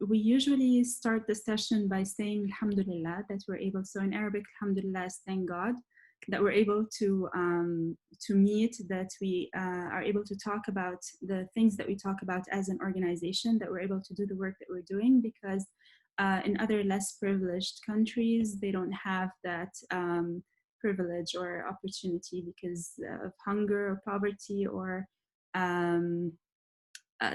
we usually start the session by saying Alhamdulillah, that we're able, so in Arabic, Alhamdulillah is thank God, that we're able to meet, that we are able to talk about the things that we talk about as an organization, that we're able to do the work that we're doing, because in other less privileged countries, they don't have that privilege or opportunity because of hunger or poverty, or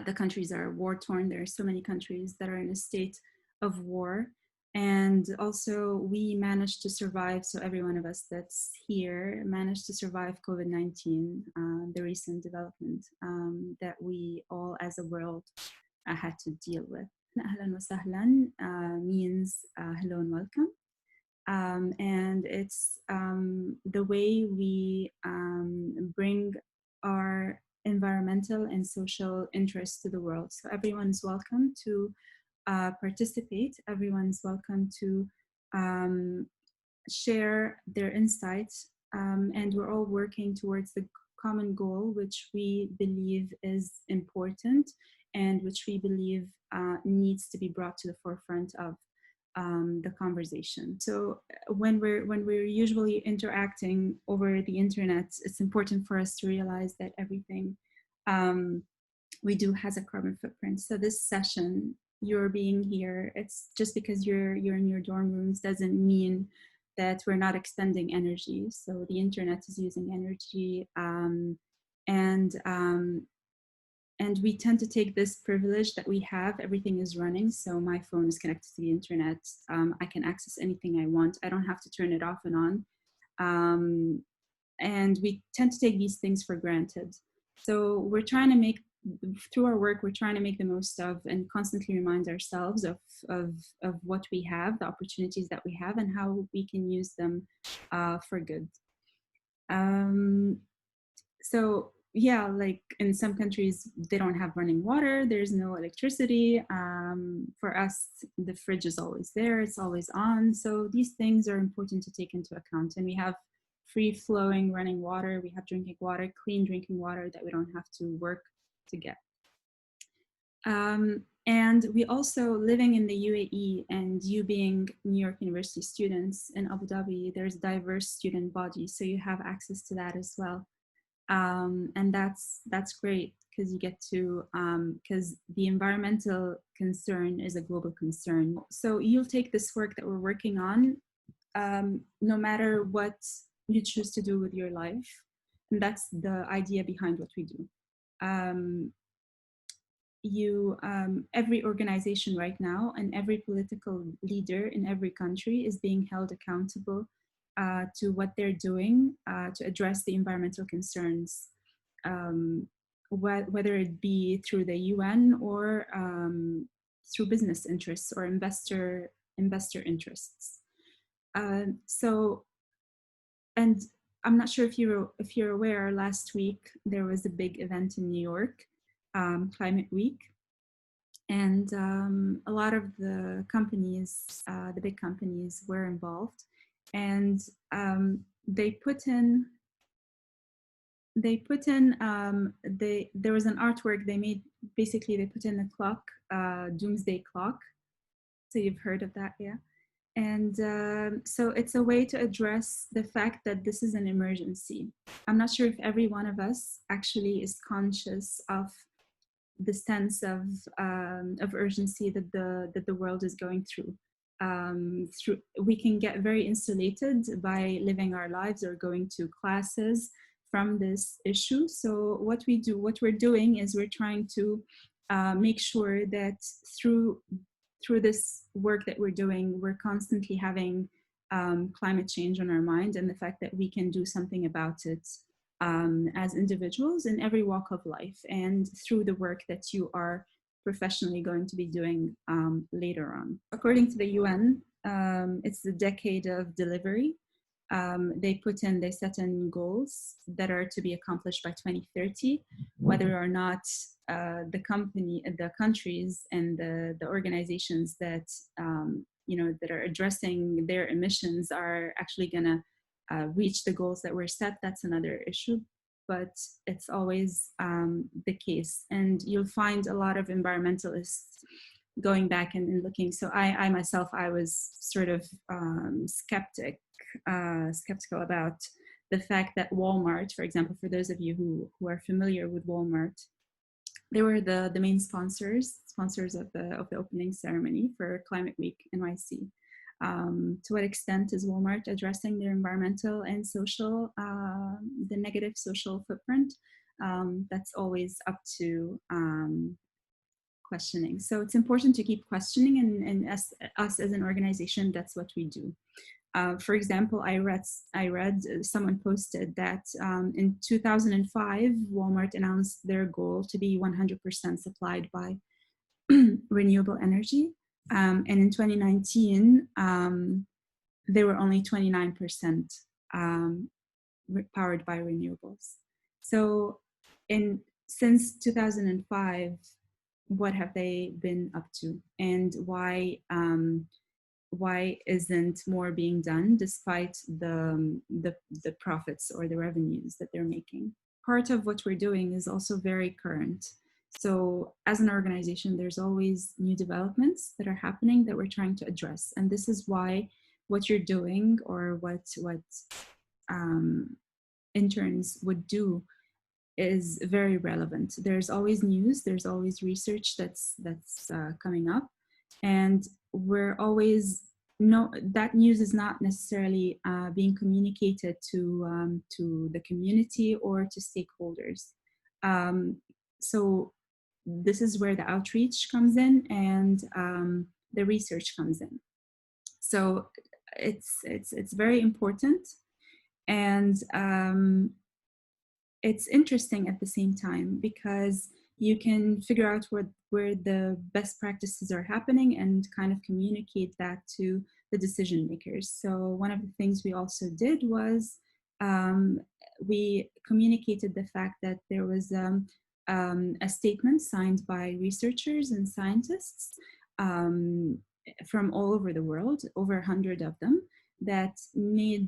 the countries are war-torn. There are so many countries that are in a state of war. And also we managed to survive, so every one of us that's here managed to survive COVID-19, the recent development that we all as a world had to deal with. Ahlan wa sahlan means hello and welcome. And it's the way we bring our environmental and social interests to the world. So everyone's welcome to participate. Everyone's welcome to share their insights, and we're all working towards the common goal, which we believe is important and which we believe needs to be brought to the forefront of the conversation. So when we're usually interacting over the internet, it's important for us to realize that everything we do has a carbon footprint. So this session, you're being here, it's just because you're in your dorm rooms doesn't mean that we're not expending energy. So the internet is using energy, and we tend to take this privilege that we have. Everything is running, so my phone is connected to the internet. I can access anything I want. I don't have to turn it off and on. And we tend to take these things for granted. So we're trying to make, through our work, we're trying to make the most of and constantly remind ourselves of what we have, the opportunities that we have, and how we can use them for good. So yeah, like in some countries, they don't have running water, there's no electricity. For us, the fridge is always there, it's always on. So these things are important to take into account. And we have free flowing running water, we have drinking water, clean drinking water that we don't have to work to get. And we also, living in the UAE, and you being New York University students in Abu Dhabi, there's diverse student body, so you have access to that as well. And that's great, because you get to, because the environmental concern is a global concern. So you'll take this work that we're working on, no matter what you choose to do with your life. And that's the idea behind what we do. Every organization right now and every political leader in every country is being held accountable to what they're doing to address the environmental concerns, whether it be through the UN or through business interests or investor interests. So, and I'm not sure if you're aware, last week there was a big event in New York, Climate Week, and a lot of the companies, the big companies, were involved, and there was an artwork they made. Basically, they put in a clock, doomsday clock. So you've heard of that, yeah? And so it's a way to address the fact that this is an emergency. I'm not sure if every one of us actually is conscious of the sense of urgency that the world is going through. We can get very insulated by living our lives or going to classes from this issue. So what we're doing is we're trying to make sure that through this work that we're doing, we're constantly having climate change on our mind, and the fact that we can do something about it as individuals in every walk of life, and through the work that you are professionally going to be doing later on. According to the UN, it's the decade of delivery. They set in goals that are to be accomplished by 2030, whether or not the countries and the organizations that that are addressing their emissions are actually going to reach the goals that were set. That's another issue, but it's always the case. And you'll find a lot of environmentalists going back and looking. So I myself, I was sort of skeptical about the fact that Walmart, for example, for those of you who are familiar with Walmart, they were the main sponsors of the opening ceremony for Climate Week NYC. To what extent is Walmart addressing their environmental and social, the negative social footprint? That's always up to questioning. So it's important to keep questioning, and us as an organization, that's what we do. For example, I read someone posted that in 2005, Walmart announced their goal to be 100% supplied by renewable energy. And in 2019, they were only 29% powered by renewables. So since 2005, what have they been up to, and why isn't more being done despite the profits or the revenues that they're making? Part of what we're doing is also very current. So as an organization, there's always new developments that are happening that we're trying to address. And this is why what you're doing, or what interns would do, is very relevant. There's always news, there's always research that's coming up, and we're always that news is not necessarily being communicated to the community or to stakeholders. So this is where the outreach comes in, and the research comes in. So it's very important, and it's interesting at the same time, because you can figure out where the best practices are happening and kind of communicate that to the decision makers. So one of the things we also did was we communicated the fact that there was a statement signed by researchers and scientists from all over the world, over 100 of them, that they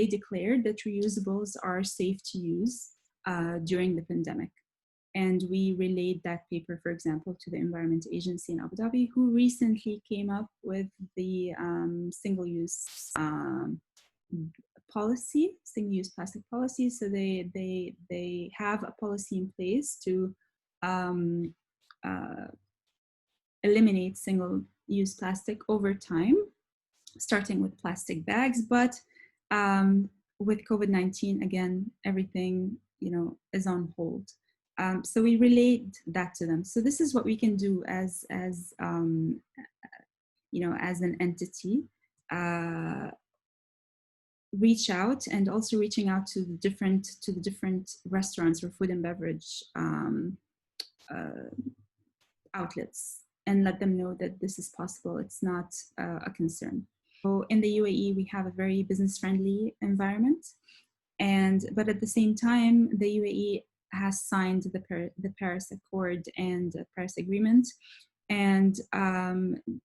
declared that reusables are safe to use during the pandemic. And we relayed that paper, for example, to the Environment Agency in Abu Dhabi, who recently came up with the single-use policy, single-use plastic policy. So they have a policy in place to eliminate single-use plastic over time, starting with plastic bags. But with COVID-19, again, everything is on hold. So we relayed that to them. So this is what we can do as as an entity. Reach out, and also reaching out to the different restaurants or food and beverage outlets, and let them know that this is possible. It's not a concern. So in the UAE, we have a very business-friendly environment, but at the same time, the UAE has signed the Paris Accord and the Paris Agreement, and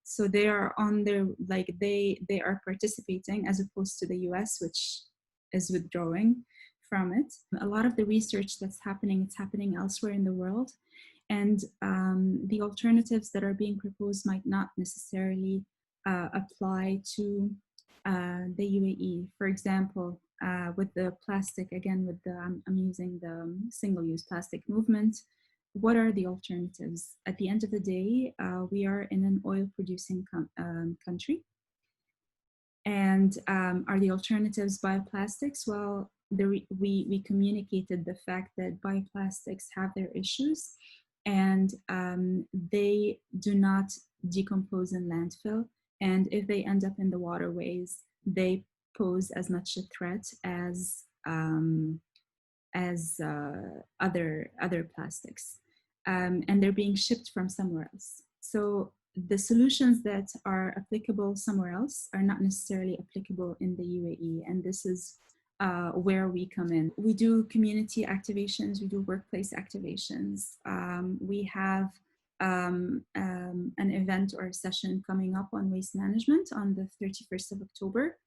so they are on their they are participating, as opposed to the US, which is withdrawing from it. A lot of the research that's happening, it's happening elsewhere in the world, and the alternatives that are being proposed might not necessarily apply to the UAE. For example, with the plastic, again, I'm using the single-use plastic movement. What are the alternatives? At the end of the day, we are in an oil-producing country. And are the alternatives bioplastics? Well, we communicated the fact that bioplastics have their issues, and they do not decompose in landfill. And if they end up in the waterways, they pose as much a threat as other plastics, and they're being shipped from somewhere else. So the solutions that are applicable somewhere else are not necessarily applicable in the UAE, and this is where we come in. We do community activations, we do workplace activations. We have an event or a session coming up on waste management on the 31st of October,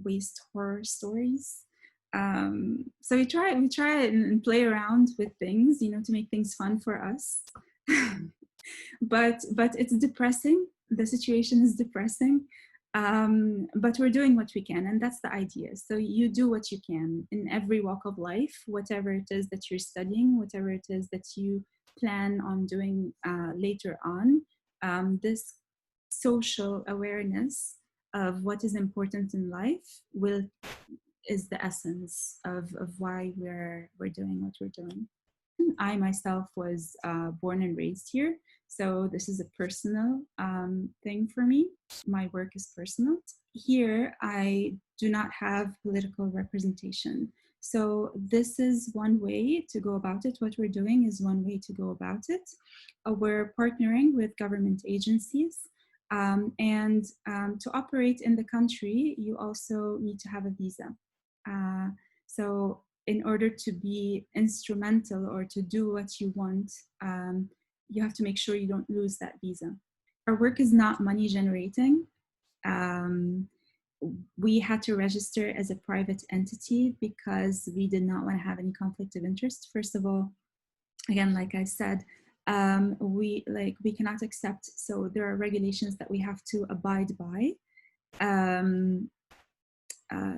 waste horror stories. So we try and play around with things, to make things fun for us. but it's depressing. The situation is depressing, but we're doing what we can, and that's the idea. So you do what you can in every walk of life, whatever it is that you're studying, whatever it is that you plan on doing later on. This social awareness of what is important in life is the essence of why we're doing what we're doing. I myself was born and raised here, so this is a personal thing for me. My work is personal. Here, I do not have political representation. So this is one way to go about it. What we're doing is one way to go about it. We're partnering with government agencies. And to operate in the country, you also need to have a visa. So in order to be instrumental or to do what you want, you have to make sure you don't lose that visa. Our work is not money generating. We had to register as a private entity because we did not want to have any conflict of interest. First of all, again, like I said, we cannot accept. So there are regulations that we have to abide by.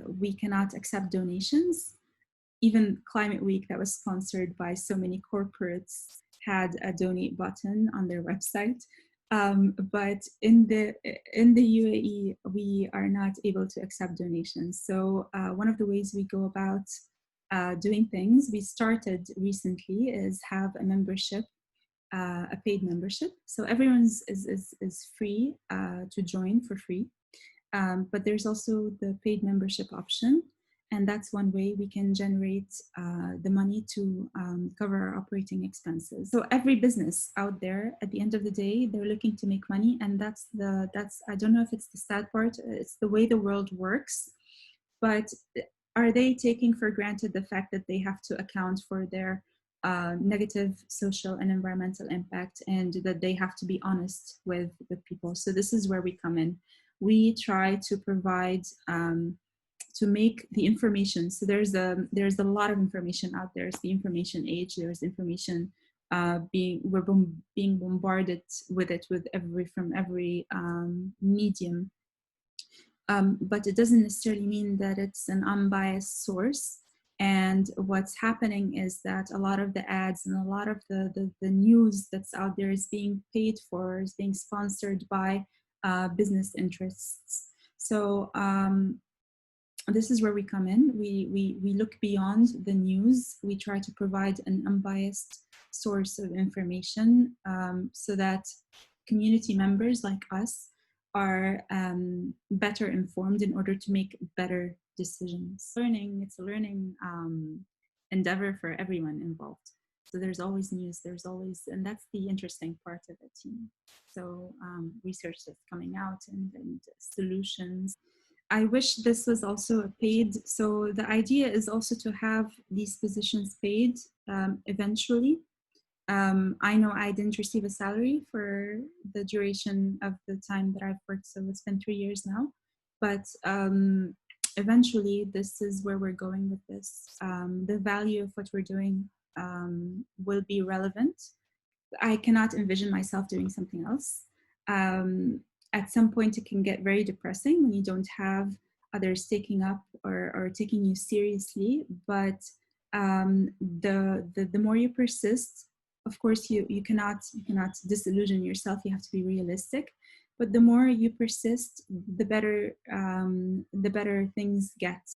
We cannot accept donations. Even Climate Week, that was sponsored by so many corporates, had a donate button on their website. But in the UAE, we are not able to accept donations. So one of the ways we go about doing things, we started recently, is have a membership, a paid membership. So everyone's is free to join for free. But there's also the paid membership option. And that's one way we can generate the money to cover our operating expenses. So every business out there, at the end of the day, they're looking to make money. And that's I don't know if it's the sad part, it's the way the world works. But are they taking for granted the fact that they have to account for their negative social and environmental impact, and that they have to be honest with people? So this is where we come in. We try to provide to make the information. So there's a lot of information out there. It's the information age. There's information we're being bombarded with it from every medium. But it doesn't necessarily mean that it's an unbiased source. And what's happening is that a lot of the ads and a lot of the news that's out there is being paid for, is being sponsored by business interests. So this is where we come in. We look beyond the news. We try to provide an unbiased source of information so that community members like us are better informed in order to make better decisions. It's a learning endeavor for everyone involved. So there's always news, and that's the interesting part of it. So research that's coming out and solutions. I wish this was also a paid. So the idea is also to have these positions paid eventually. I know I didn't receive a salary for the duration of the time that I've worked, so it's been 3 years now. But eventually, this is where we're going with this. The value of what we're doing will be relevant. I cannot envision myself doing something else. At some point, it can get very depressing when you don't have others taking up or taking you seriously. But the more you persist, of course, you cannot disillusion yourself. You have to be realistic. But the more you persist, the better things get.